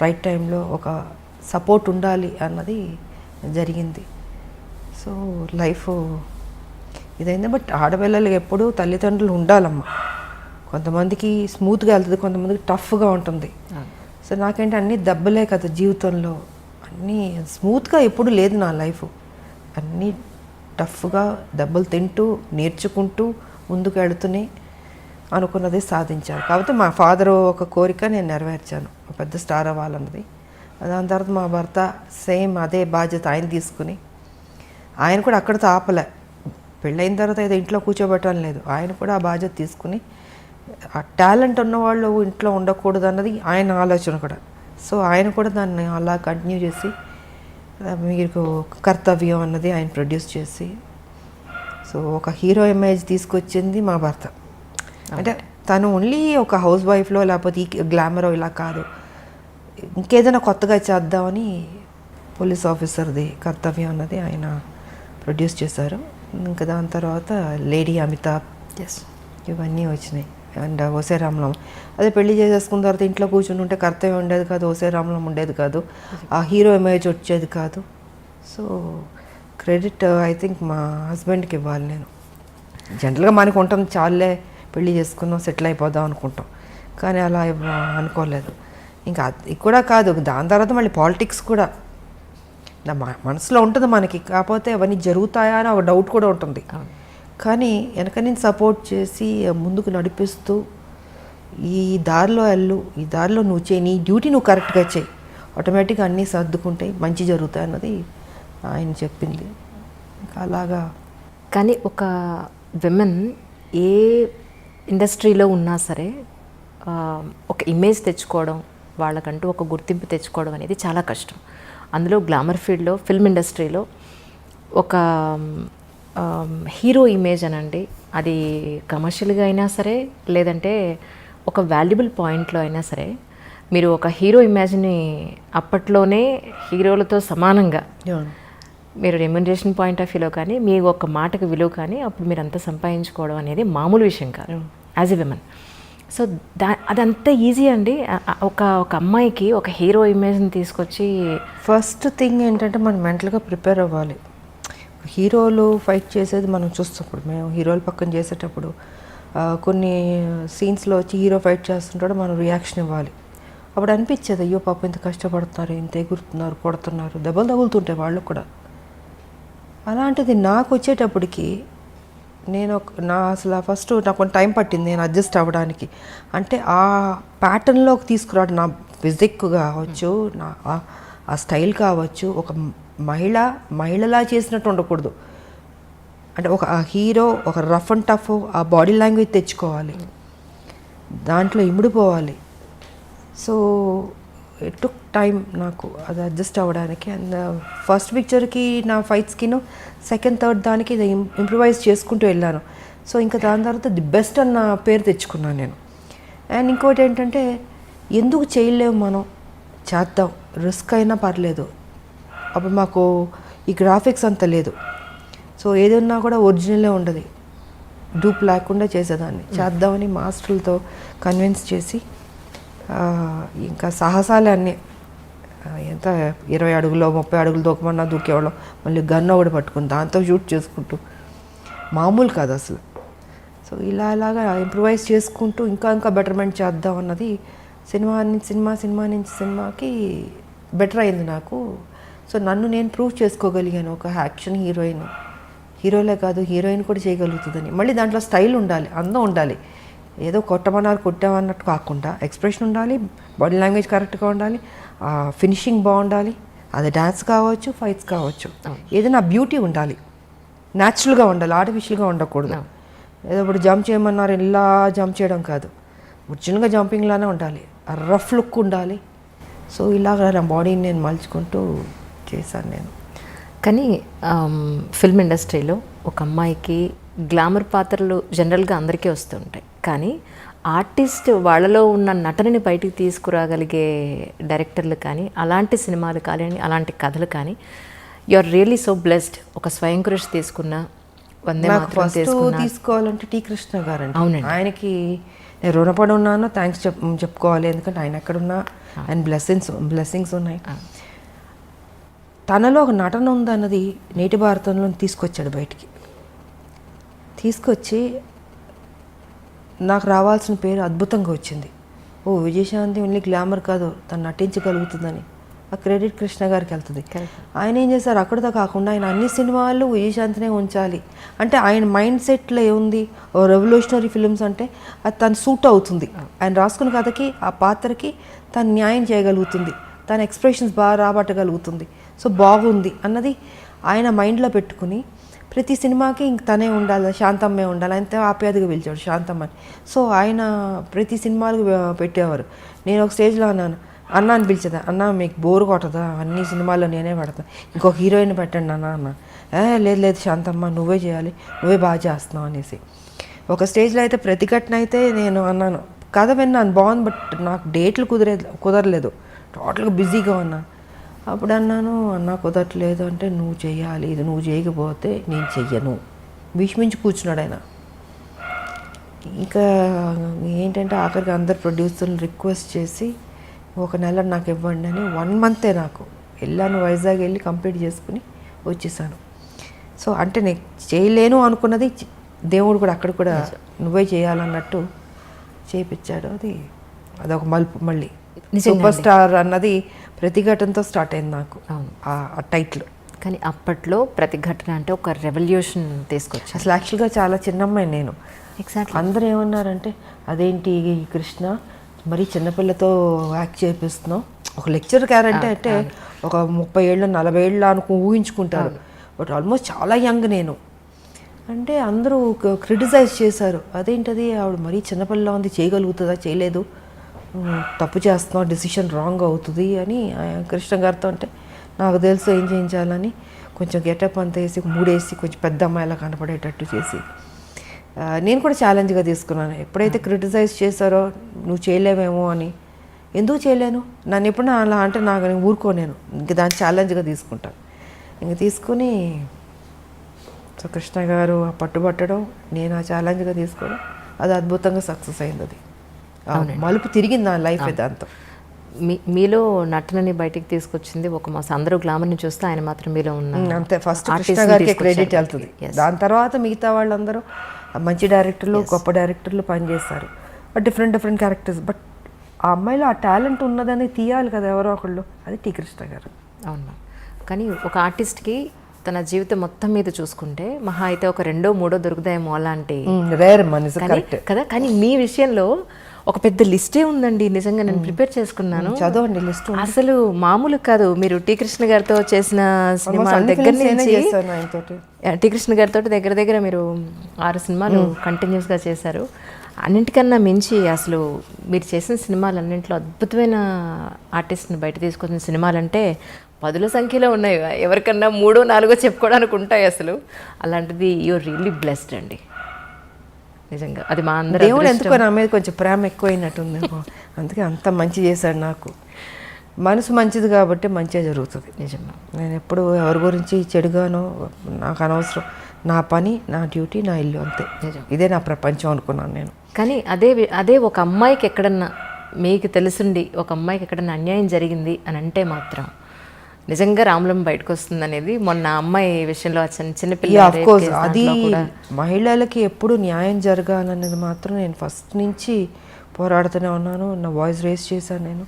Right టైంలో ఒక support ఉండాలి అన్నది జరిగింది. సో లైఫ్ ఇదైంది. బట్ ఆడపిల్లలకి ఎప్పుడూ తల్లిదండ్రులు ఉండాలమ్మా. కొంతమందికి స్మూత్గా వెళ్తుంది, కొంతమందికి టఫ్గా ఉంటుంది. సో నాకేంటి అన్నీ దెబ్బలే కదా జీవితంలో, అన్నీ స్మూత్గా ఎప్పుడు లేదు నా లైఫ్. అన్నీ టఫ్గా దెబ్బలు తింటూ నేర్చుకుంటూ ముందుకు వెళుతూనే అనుకున్నది సాధించాను. కాకపోతే మా ఫాదర్ ఒక కోరిక నేను నెరవేర్చాను, ఒక పెద్ద స్టార్ అవ్వాలన్నది. దాని తర్వాత మా భర్త సేమ్ అదే బాధ్యత ఆయన తీసుకుని, ఆయన కూడా అక్కడితో ఆపలే. పెళ్ళైన తర్వాత ఏదో ఇంట్లో కూర్చోబెట్టడం లేదు, ఆయన కూడా ఆ బాధ్యత తీసుకుని ఆ టాలెంట్ ఉన్నవాళ్ళు ఇంట్లో ఉండకూడదు అన్నది ఆయన ఆలోచన కూడా. సో ఆయన కూడా దాన్ని అలా కంటిన్యూ చేసి మీకు కర్తవ్యం అన్నది ఆయన ప్రొడ్యూస్ చేసి, సో ఒక హీరో ఇమేజ్ తీసుకొచ్చింది మా భర్త. అంటే తను ఓన్లీ ఒక హౌస్ వైఫ్లో లేకపోతే ఈ గ్లామరో ఇలా కాదు, ఇంకేదైనా కొత్తగా చేద్దామని పోలీస్ ఆఫీసర్ది కర్తవ్యం అన్నది ఆయన ప్రొడ్యూస్ చేశారు. ఇంకా దాని తర్వాత లేడీ అమితాబ్ ఇవన్నీ వచ్చినాయి. అండ్ ఓసే రామలం అదే పెళ్లి చేసేసుకున్న తర్వాత ఇంట్లో కూర్చుని ఉంటే కర్తవ్యం ఉండేది కాదు, ఓసే రామలం ఉండేది కాదు, ఆ హీరో ఇమేజ్ వచ్చేది కాదు. సో క్రెడిట్ ఐ థింక్ మా హస్బెండ్కి ఇవ్వాలి. నేను జనరల్గా మనకు ఉంటుంది, చాలే పెళ్లి చేసుకున్నాం సెటిల్ అయిపోదాం అనుకుంటాం, కానీ అలా అనుకోలేదు. ఇంకా అది కూడా కాదు, దాని తర్వాత మళ్ళీ పాలిటిక్స్ కూడా నా మనసులో ఉంటుంది మనకి, కాకపోతే అవన్నీ జరుగుతాయా అని ఒక డౌట్ కూడా ఉంటుంది. కానీ వెనక నేను సపోర్ట్ చేసి ముందుకు నడిపిస్తూ ఈ దారిలో వెళ్ళు, ఈ దారిలో నువ్వు చేయి, నీ డ్యూటీ నువ్వు కరెక్ట్గా చేయి, ఆటోమేటిక్గా అన్నీ సర్దుకుంటాయి, మంచి జరుగుతాయి అన్నది ఆయన చెప్పింది. ఇంకా అలాగా. కానీ ఒక విమెన్ ఏ ఇండస్ట్రీలో ఉన్నా సరే ఒక ఇమేజ్ తెచ్చుకోవడం, వాళ్ళకంటూ ఒక గుర్తింపు తెచ్చుకోవడం అనేది చాలా కష్టం. అందులో గ్లామర్ ఫీల్డ్లో, ఫిల్మ్ ఇండస్ట్రీలో ఒక హీరో ఇమేజ్ అనండి, అది కమర్షియల్గా అయినా సరే లేదంటే ఒక వాల్యుబుల్ పాయింట్లో అయినా సరే, మీరు ఒక హీరో ఇమేజ్ని అప్పట్లోనే హీరోలతో సమానంగా మీరు రెమ్యునరేషన్ పాయింట్ ఆఫ్ వ్యూలో కానీ మీ ఒక మాటకు విలువ కానీ అప్పుడు మీరు అంతా సంపాదించుకోవడం అనేది మామూలు విషయం కాదు యాజ్ ఎ విమెన్. సో అదంతా ఈజీ అండి. ఒక అమ్మాయికి ఒక హీరో ఇమేజ్ని తీసుకొచ్చి ఫస్ట్ థింగ్ ఏంటంటే మనం మెంటల్గా ప్రిపేర్ అవ్వాలి. హీరోలు ఫైట్ చేసేది మనం చూస్తున్నప్పుడు, మేము హీరోలు పక్కన చేసేటప్పుడు కొన్ని సీన్స్లో వచ్చి హీరో ఫైట్ చేస్తుంటాడు, మనం రియాక్షన్ ఇవ్వాలి. అప్పుడు అనిపించేది అయ్యో పాప ఇంత కష్టపడుతున్నారు, ఇంత ఎగురుతున్నారు, కొడుతున్నారు, దెబ్బలు తగులుతుంటాయి వాళ్ళు కూడా. అలాంటిది నాకు వచ్చేటప్పటికి నేను అసలు ఫస్ట్ నాకు కొంచెం టైం పట్టింది నేను అడ్జస్ట్ అవ్వడానికి. అంటే ఆ ప్యాటర్న్లోకి తీసుకురావడం, నా ఫిజిక్ కావచ్చు, నా ఆ స్టైల్ కావచ్చు, ఒక మహిళలా చేసినట్టు ఉండకూడదు. అంటే ఒక హీరో ఒక రఫ్ అండ్ టఫ్ ఆ బాడీ లాంగ్వేజ్ తెచ్చుకోవాలి, దాంట్లో ఇమిడిపోవాలి. సో ఇట్ టుక్ టైం నాకు అది అడ్జస్ట్ అవ్వడానికి. అండ్ ఫస్ట్ పిక్చర్కి నా ఫైట్స్కి సెకండ్ థర్డ్ దానికి ఇంప్రూవైజ్ చేసుకుంటూ వెళ్ళాను. సో ఇంకా దాని తర్వాత ది బెస్ట్ అన్న పేరు తెచ్చుకున్నాను నేను. అండ్ ఇంకోటి ఏంటంటే ఎందుకు చేయలేము, మనం చేద్దాం, రిస్క్ అయినా పర్లేదు. అప్పుడు మాకు ఈ గ్రాఫిక్స్ అంత లేదు, సో ఏదన్నా కూడా ఒరిజినలే ఉండదు, డూప్ లేకుండా చేసేదాన్ని. చేద్దామని మాస్టర్లతో కన్విన్స్ చేసి ఇంకా సాహసాలే అన్నీ, ఎంత 20 అడుగులో 30 అడుగులు దూకమన్నా దూకేవాళ్ళం. మళ్ళీ గన్ ఒకటి పట్టుకుని దాంతో షూట్ చేసుకుంటూ, మామూలు కాదు అసలు. సో ఇలాగా ఇంప్రూవైజ్ చేసుకుంటూ ఇంకా బెటర్మెంట్ చేద్దాం అన్నది సినిమా నుంచి సినిమాకి బెటర్ అయింది నాకు. సో నన్ను నేను ప్రూవ్ చేసుకోగలిగాను, ఒక యాక్షన్ హీరోలే కాదు హీరోయిన్ కూడా చేయగలుగుతుందని. మళ్ళీ దాంట్లో స్టైల్ ఉండాలి, అందం ఉండాలి, ఏదో కొట్టామన్నట్టు కాకుండా ఎక్స్ప్రెషన్ ఉండాలి, బాడీ లాంగ్వేజ్ కరెక్ట్గా ఉండాలి, ఫినిషింగ్ బాగుండాలి. అది డ్యాన్స్ కావచ్చు, ఫైట్స్ కావచ్చు, ఏదైనా బ్యూటీ ఉండాలి, న్యాచురల్గా ఉండాలి, ఆర్టిఫిషియల్గా ఉండకూడదు. ఏదో ఇప్పుడు జంప్ చేయమన్నారు ఇలా జంప్ చేయడం కాదు, ఒరిజినల్గా జంపింగ్లానే ఉండాలి, రఫ్ లుక్ ఉండాలి. సో ఇలాగ నా బాడీని నేను మలుచుకుంటూ చేశాను నేను. కానీ ఫిల్మ్ ఇండస్ట్రీలో ఒక అమ్మాయికి గ్లామర్ పాత్రలు జనరల్గా అందరికీ వస్తుంటాయి, కానీ ఆర్టిస్ట్ వాళ్ళలో ఉన్న నటనని బయటికి తీసుకురాగలిగే డైరెక్టర్లు కానీ, అలాంటి సినిమాలు కానీ, అలాంటి కథలు కానీ, you are really so blessed. ఒక స్వయం కృషి తీసుకున్న, వందే మాతరం తీసుకున్న, తీసుకోవాలంటే టి కృష్ణ గారు అండి. అవునండి. ఆయనకి నేను రుణపడి ఉన్నాను, థ్యాంక్స్ చెప్పుకోవాలి. ఎందుకంటే ఆయన ఎక్కడున్నా ఆయన బ్లెస్సింగ్స్ ఉన్నాయి. తనలో ఒక నటన ఉందన్నది నేటి భారతంలో తీసుకొచ్చాడు బయటికి. తీసుకొచ్చి నాకు రావాల్సిన పేరు అద్భుతంగా వచ్చింది. ఓ విజయశాంతి ఓన్లీ గ్లామర్ కాదు, తను నటించగలుగుతుందని ఆ క్రెడిట్ కృష్ణ గారికి వెళ్తుంది. ఆయన ఏం చేశారు, అక్కడితో కాకుండా ఆయన అన్ని సినిమాల్లో విజయశాంతినే ఉంచాలి అంటే ఆయన మైండ్ సెట్లో ఏముంది, ఓ రెవల్యూషనరీ ఫిల్మ్స్ అంటే అది తను సూట్ అవుతుంది, ఆయన రాసుకున్న కథకి ఆ పాత్రకి తను న్యాయం చేయగలుగుతుంది, తన ఎక్స్ప్రెషన్స్ బాగా రాబట్టగలుగుతుంది, సో బాగుంది అన్నది ఆయన మైండ్లో పెట్టుకుని ప్రతి సినిమాకి ఇంక తనే ఉండాలి, శాంతమ్మే ఉండాలి. ఆయనతో ఆప్యాయతగా పిలిచాడు శాంతమ్మ అని. సో ఆయన ప్రతి సినిమాలకు పెట్టేవారు. నేను ఒక స్టేజ్లో అన్న అని పిలిచేదా, అన్న మీకు బోరు కొట్టదా, అన్ని సినిమాల్లో నేనే పెడతాను, ఇంకొక హీరోయిన్ పెట్టండి అన్న. లేదు శాంతమ్మ నువ్వే చేయాలి, నువ్వే బాగా చేస్తున్నావు అనేసి. ఒక స్టేజ్లో అయితే ప్రతిఘటన అయితే నేను అన్నాను, కథ విన్నాను బాగుంది, బట్ నాకు డేట్లు కుదరలేదు, టోటల్గా బిజీగా ఉన్నా. అప్పుడు అన్నాను, అన్న కుదరట్లేదు అంటే నువ్వు చెయ్యాలి, ఇది నువ్వు చేయకపోతే నేను చెయ్యను, భీష్మించి కూర్చున్నాడు ఆయన. ఇంకా ఏంటంటే ఆఖరికి అందరు ప్రొడ్యూసర్ని రిక్వెస్ట్ చేసి ఒక నెల నాకు ఇవ్వండి అని 1 month నాకు వెళ్ళాను, వైజాగ్ వెళ్ళి కంప్లీట్ చేసుకుని వచ్చేసాను. సో అంటే నేను చేయలేను అనుకున్నది దేవుడు కూడా అక్కడ కూడా నువ్వే చేయాలన్నట్టు చేయించాడు. అదొక మలుపు. మళ్ళీ సూపర్ స్టార్ అన్నది ప్రతిఘటనతో స్టార్ట్ అయింది నాకు ఆ టైటిల్. కానీ అప్పట్లో ప్రతిఘటన అంటే ఒక రెవల్యూషన్ తీసుకొచ్చి అసలు యాక్చువల్గా చాలా చిన్నమ్మాయి నేను. ఎగ్జాక్ట్లీ అందరూ ఏమన్నారంటే అదేంటి కృష్ణ మరీ చిన్నపిల్లతో యాక్ట్ చేపిస్తున్నావు, ఒక లెక్చర్ క్యారెక్టర్ అంటే ఒక 30 ఏళ్ళు 40 ఏళ్ళు ఊహించుకుంటారు, బట్ ఆల్మోస్ట్ చాలా యంగ్ నేను అంటే అందరూ క్రిటిసైజ్ చేశారు. అదేంటది ఆవిడ మరీ చిన్నపిల్ల ఉంది, చేయగలుగుతుందా, చేయలేదు, తప్పు చేస్తున్నావు, డెసిషన్ రాంగ్ అవుతుంది అని కృష్ణ గారితో అంటే నాకు తెలుసు ఏం చేయించాలని కొంచెం గెటప్ అంతా వేసి 3 వేసి కొంచెం పెద్ద అమ్మాయిలా కనపడేటట్టు చేసి నేను కూడా ఛాలెంజ్గా తీసుకున్నాను. ఎప్పుడైతే క్రిటిసైజ్ చేశారో నువ్వు చేయలేవేమో అని, ఎందుకు చేయలేను, నన్ను ఎప్పుడు అలా అంటే నేను ఊరుకోలేను, ఇంక దాన్ని ఛాలెంజ్గా తీసుకుంటాను. ఇంక తీసుకుని సో కృష్ణ గారు పట్టుబట్టడం, నేను ఆ ఛాలెంజ్గా తీసుకోవడం, అది అద్భుతంగా సక్సెస్ అయింది. అది మలుపు తిరిగింది నా లైఫ్ దాంతో. మీలో నటనని బయటికి తీసుకొచ్చింది ఒక మాసం. అందరూ గ్లామర్ని చూస్తే ఆయన మాత్రం మీలో ఉన్న అంతే. ఫస్ట్ కృష్ణ గారికి క్రెడిట్ వెళ్తుంది, దాని తర్వాత మిగతా వాళ్ళందరూ మంచి డైరెక్టర్లు, గొప్ప డైరెక్టర్లు పనిచేస్తారు, డిఫరెంట్ క్యారెక్టర్స్. బట్ ఆ అమ్మాయిలో ఆ టాలెంట్ ఉన్నదని తీయాలి కదా ఎవరో ఒకళ్ళు, అది టీ కృష్ణ గారు. అవును. కానీ ఒక ఆర్టిస్ట్కి తన జీవితం మొత్తం మీద చూసుకుంటే మహా అయితే ఒక 2, 3 దొరుకుతాయేమో అలాంటి రేర్ కదా. కానీ మీ విషయంలో ఒక పెద్ద లిస్టే ఉందండి. నిజంగా నేను ప్రిపేర్ చేసుకున్నాను, చదవండి లిస్ట్. అసలు మామూలు కాదు. మీరు టీ కృష్ణ గారితో చేసిన సినిమాల దగ్గర నుంచి టీ కృష్ణ గారితో దగ్గర మీరు 6 సినిమాలు కంటిన్యూస్గా చేశారు. అన్నింటికన్నా మించి అసలు మీరు చేసిన సినిమాలన్నింటిలో అద్భుతమైన ఆర్టిస్ట్ని బయట తీసుకొచ్చిన సినిమాలంటే 10ల సంఖ్యలో ఉన్నాయి. ఎవరికన్నా 3, 4 చెప్పుకోవడానికి ఉంటాయి అసలు. అలాంటిది యూఆర్ రియల్లీ బ్లెస్డ్ అండి నిజంగా. అది మా అందరూ దేవుడు ఎందుకో నా మీద కొంచెం ప్రేమ ఎక్కువైనట్టుంది, అందుకే అంత మంచి చేశాడు నాకు. మనసు మంచిది కాబట్టి మంచిగా జరుగుతుంది. నిజంగా నేను ఎప్పుడు ఎవరి గురించి చెడుగానో నాకు అనవసరం, నా పని, నా డ్యూటీ, నా ఇల్లు, అంతే. ఇదే నా ప్రపంచం అనుకున్నాను నేను. కానీ అదే ఒక అమ్మాయికి ఎక్కడన్నా మీకు తెలుసుండి ఒక అమ్మాయికి ఎక్కడన్నా అన్యాయం జరిగింది అని అంటే మాత్రం నిజంగా రామలం బయటకు వస్తుంది అనేది మొన్న అమ్మాయి విషయంలో చిన్నపిల్ల. అది మహిళలకి ఎప్పుడు న్యాయం జరగాలనేది మాత్రం నేను ఫస్ట్ నుంచి పోరాడుతూనే ఉన్నాను. నా వాయిస్ రేస్ చేశాను. నేను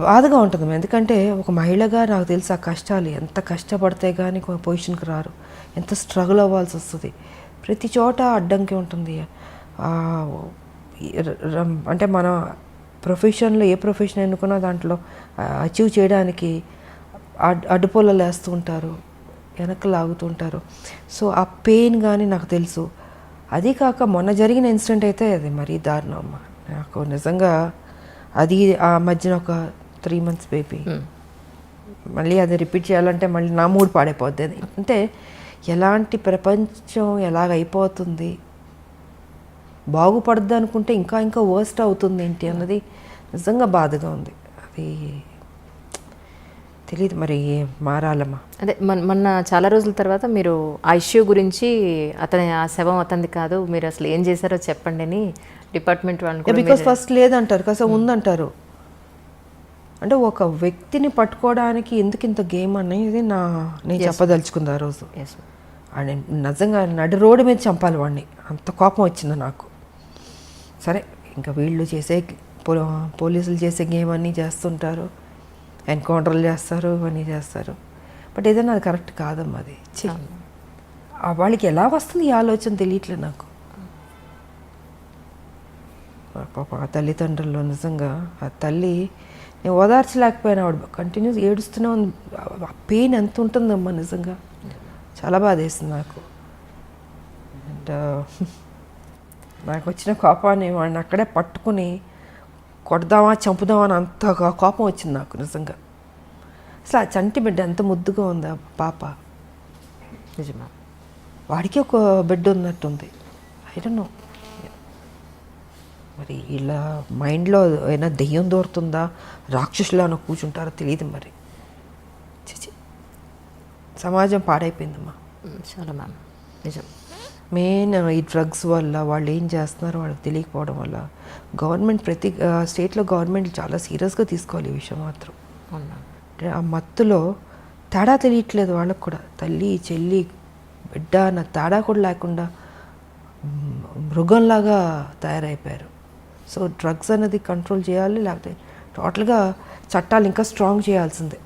బాధగా ఉంటుంది, ఎందుకంటే ఒక మహిళగా నాకు తెలుసు ఆ కష్టాలు, ఎంత కష్టపడితే కానీ పొజిషన్కి రారు, ఎంత స్ట్రగుల్ అవ్వాల్సి వస్తుంది. ప్రతి చోట అడ్డంకి ఉంటుంది. అంటే మన ప్రొఫెషన్లో ఏ ప్రొఫెషన్ ఎన్నుకున్నా దాంట్లో అచీవ్ చేయడానికి అడ్డుపొలలు వేస్తూ ఉంటారు, వెనక్కి లాగుతూ ఉంటారు. సో ఆ పెయిన్ కానీ నాకు తెలుసు. అది కాక మొన్న జరిగిన ఇన్సిడెంట్ అయితే అది మరీ దారుణం అమ్మ. నాకు నిజంగా అది ఆ మధ్యన ఒక 3 months బేబీ, మళ్ళీ అది రిపీట్ చేయాలంటే మళ్ళీ నా మూడ్ పాడైపోద్ది. అది అంటే ఎలాంటి ప్రపంచం ఎలాగైపోతుంది, బాగుపడద్దు అనుకుంటే ఇంకా వర్స్ట్ అవుతుంది ఏంటి అన్నది నిజంగా బాధగా ఉంది. అది తెలియదు మరి మారాలమ్మా. అదే మొన్న చాలా రోజుల తర్వాత మీరు ఆ ఇష్యూ గురించి ఆ శవం అతనిది కాదు, మీరు అసలు ఏం చేశారో చెప్పండి అని డిపార్ట్మెంట్ వాళ్ళని కూడా బికాస్ ఫస్ట్ లేదంటారు కాస్త ఉందంటారు. అంటే ఒక వ్యక్తిని పట్టుకోవడానికి ఎందుకు ఇంత గేమ్ అనేది నేను చెప్పదలుచుకుంది ఆ రోజు. ఎస్ అని నిజంగా నడి రోడ్డు మీద చంపాలి వాడిని, అంత కోపం వచ్చింది నాకు. సరే ఇంకా వీళ్ళు చేసే పోలీసులు చేసే గేమ్ అన్నీ చేస్తుంటారు, ఎన్కౌంటర్లు చేస్తారు, అన్నీ చేస్తారు. బట్ ఏదైనా అది కరెక్ట్ కాదమ్మా. అది వాళ్ళకి ఎలా వస్తుంది ఈ ఆలోచన తెలియట్లేదు నాకు. పాప ఆ తల్లిదండ్రులు నిజంగా ఆ తల్లి నేను ఓదార్చలేకపోయినా, ఆవిడ కంటిన్యూస్ ఏడుస్తూనే ఉంది. ఆ పెయిన్ ఎంత ఉంటుందమ్మా నిజంగా, చాలా బాధ వేసింది నాకు. అండ్ నాకు వచ్చిన కోపాన్ని వాడిని అక్కడే పట్టుకుని కొడదామా చంపుదామా అని అంత కోపం వచ్చింది నాకు నిజంగా. అసలు ఆ చంటి బిడ్డ ఎంత ముద్దుగా ఉంది ఆ పాప. నిజమా? వాడికి ఒక బిడ్డ ఉన్నట్టుంది. ఐ డోంట్ నో మరి ఇలా మైండ్లో ఏమైనా దెయ్యం దూరుతుందా, రాక్షసులాను కూర్చుంటారో తెలియదు మరి. చిచి, సమాజం పాడైపోయిందమ్మా చాలా మ్యామ్. నిజం. మెయిన్ ఈ డ్రగ్స్ వల్ల వాళ్ళు ఏం చేస్తున్నారో వాళ్ళకి తెలియకపోవడం వల్ల గవర్నమెంట్ ప్రతి స్టేట్లో గవర్నమెంట్ చాలా సీరియస్గా తీసుకోవాలి ఈ విషయం మాత్రం. అవునా? అంటే ఆ మత్తులో తేడా తెలియట్లేదు వాళ్ళకు కూడా. తల్లి చెల్లి బిడ్డ అన్న తేడా కూడా లేకుండా మృగంలాగా తయారైపోయారు. సో డ్రగ్స్ అనేది కంట్రోల్ చేయాలి, లేకపోతే టోటల్గా చట్టాలు ఇంకా స్ట్రాంగ్ చేయాల్సిందే.